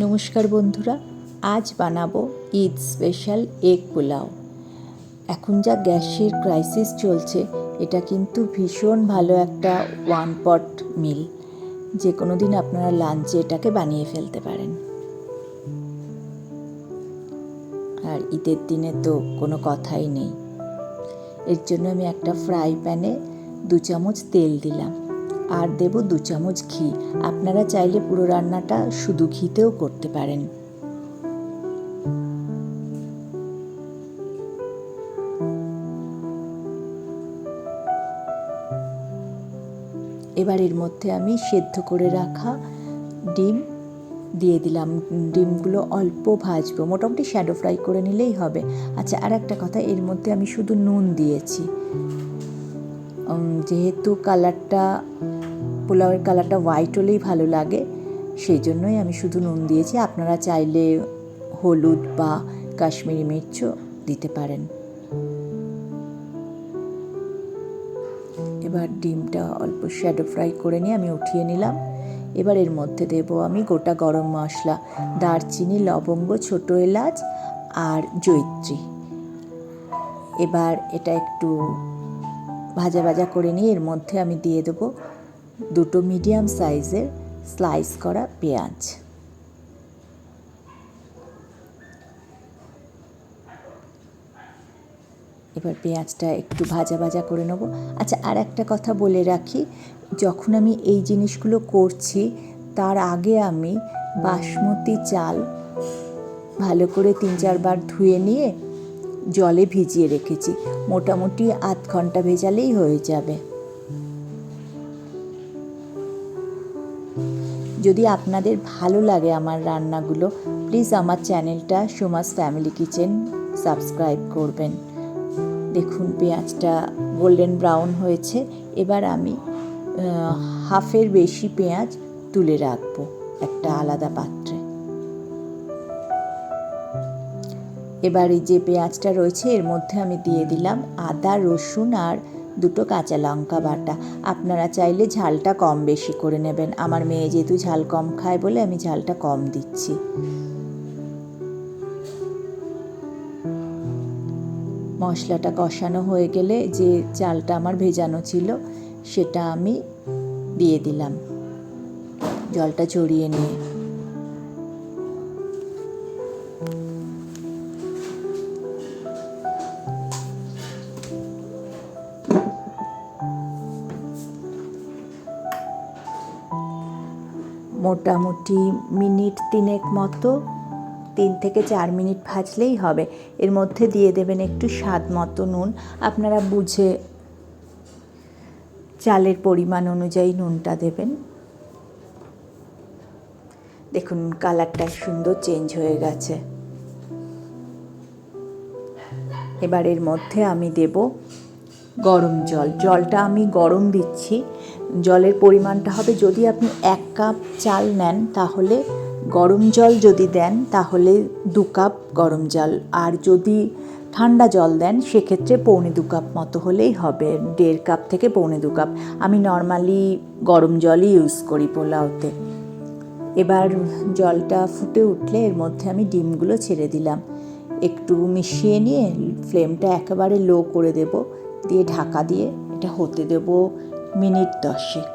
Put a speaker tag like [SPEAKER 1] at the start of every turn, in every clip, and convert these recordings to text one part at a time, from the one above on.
[SPEAKER 1] নমস্কার বন্ধুরা, আজ বানাবো ঈদ স্পেশাল এগ পোলাও। এখন যা গ্যাসের ক্রাইসিস চলছে, এটা কিন্তু ভীষণ ভালো একটা ওয়ান পট মিল। যে কোনো দিন আপনারা লাঞ্চে এটাকে বানিয়ে ফেলতে পারেন। আর ঈদের দিনে তো কোনো কথাই নেই। এর জন্য আমি একটা ফ্রাই প্যানে 2 চামচ তেল দিলাম আর দেব 2 চামচ ঘি। আপনারা চাইলে পুরো রান্নাটা শুধু ঘিতেও করতে পারেন। এবার এর মধ্যে আমি সেদ্ধ করে রাখা ডিম দিয়ে দিলাম। ডিমগুলো অল্প ভাজবো, মোটামুটি শ্যাডো ফ্রাই করে নিলেই হবে। আচ্ছা, আর একটা কথা, এর মধ্যে আমি শুধু নুন দিয়েছি, যেহেতু পোলাওয়ের কালারটা হোয়াইট হলেই ভালো লাগে, সেই জন্যই আমি শুধু নুন দিয়েছি। আপনারা চাইলে হলুদ বা কাশ্মীরি মির্চও দিতে পারেন। এবার ডিমটা অল্প শ্যাডো ফ্রাই করে নিয়ে আমি উঠিয়ে নিলাম। এবার এর মধ্যে দেব আমি গোটা গরম মশলা, দারচিনি, লবঙ্গ, ছোটো এলাচ আর জয়িত্রী। এবার এটা একটু ভাজা ভাজা করে নিয়ে এর মধ্যে আমি দিয়ে দেবো 2 মিডিয়াম সাইজের স্লাইস করা পেঁয়াজ। এবার পেঁয়াজটা একটু ভাজা ভাজা করে নেব। আচ্ছা, আর একটা কথা বলে রাখি, যখন আমি এই জিনিসগুলো করছি তার আগে আমি বাসমতি চাল ভালো করে 3-4 বার ধুয়ে নিয়ে জলে ভিজিয়ে রেখেছি। মোটামুটি আধ ঘন্টা ভেজালেই হয়ে যাবে। যদি আপনাদের ভালো লাগে আমার রান্নাগুলো, প্লিজ আমার চ্যানেলটা সোমাস ফ্যামিলি কিচেন সাবস্ক্রাইব করবেন। দেখুন পেঁয়াজটা গোল্ডেন ব্রাউন হয়েছে। এবার আমি হাফের বেশি পেঁয়াজ তুলে রাখবো একটা আলাদা পাত্রে। এবার এই যে পেঁয়াজটা রয়েছে এর মধ্যে আমি দিয়ে দিলাম আদা, রসুন আর 2 কাঁচা লঙ্কা বাটা। আপনারা চাইলে ঝালটা কম বেশি করে নেবেন। আমার মেয়ে যেহেতু ঝাল কম খায় বলে আমি ঝালটা কম দিচ্ছি। মশলাটা কষানো হয়ে গেলে যে চালটা আমার ভেজানো ছিল সেটা আমি দিয়ে দিলাম জলটা ঝরিয়ে নিয়ে। মোটামুটি মিনিট 3 মতো 3 থেকে 4 মিনিট ভাজলেই হবে। এর মধ্যে দিয়ে দেবেন একটু স্বাদ মতো নুন। আপনারা বুঝে চালের পরিমাণ অনুযায়ী নুনটা দেবেন। দেখুন কালারটা সুন্দর চেঞ্জ হয়ে গেছে। এবার এর মধ্যে আমি দেব গরম জল। জলটা আমি গরম দিচ্ছি। জলের পরিমাণটা হবে, যদি আপনি 1 কাপ চাল নেন তাহলে গরম জল যদি দেন তাহলে 2 কাপ গরম জল, আর যদি ঠান্ডা জল দেন সেক্ষেত্রে 1.25 কাপ মতো হলেই হবে। 1.5 কাপ থেকে 1.25 কাপ। আমি নর্মালি গরম জলই ইউজ করি পোলাওতে। এবার জলটা ফুটে উঠলে এর মধ্যে আমি ডিমগুলো ছেড়ে দিলাম। একটু মিশিয়ে নিয়ে ফ্লেমটা একেবারে লো করে দেব, দিয়ে ঢাকা দিয়ে এটা হতে দেব মিনিট 10।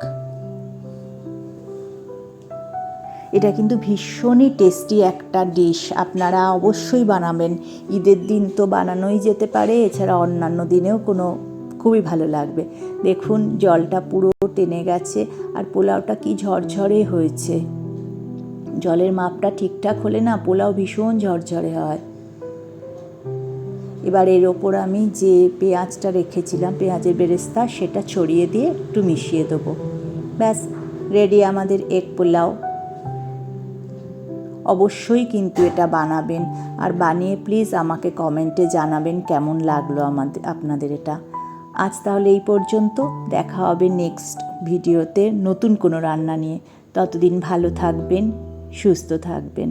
[SPEAKER 1] এটা কিন্তু ভীষণই টেস্টি একটা ডিশ। আপনারা অবশ্যই বানাবেন। ঈদের দিন তো বানানোই যেতে পারে, এছাড়া অন্যান্য দিনেও খুবই ভালো লাগবে। দেখুন জলটা পুরো টেনে গেছে আর পোলাওটা কি ঝরঝরে হয়েছে। জলের মাপটা ঠিকঠাক হলে না পোলাও ভীষণ ঝরঝরে হয়। এবার এর ওপর আমি যে পেঁয়াজটা রেখেছিলাম, পেঁয়াজের বেরেস্তা, সেটা ছড়িয়ে দিয়ে একটু মিশিয়ে দেবো। ব্যাস রেডি আমাদের এগ পোলাও। অবশ্যই কিন্তু এটা বানাবেন, আর বানিয়ে প্লিজ আমাকে কমেন্টে জানাবেন কেমন লাগলো আপনাদের এটা। আজ তাহলে এই পর্যন্ত। দেখা হবে নেক্সট ভিডিওতে নতুন কোনো রান্না নিয়ে। ততদিন ভালো থাকবেন, সুস্থ থাকবেন।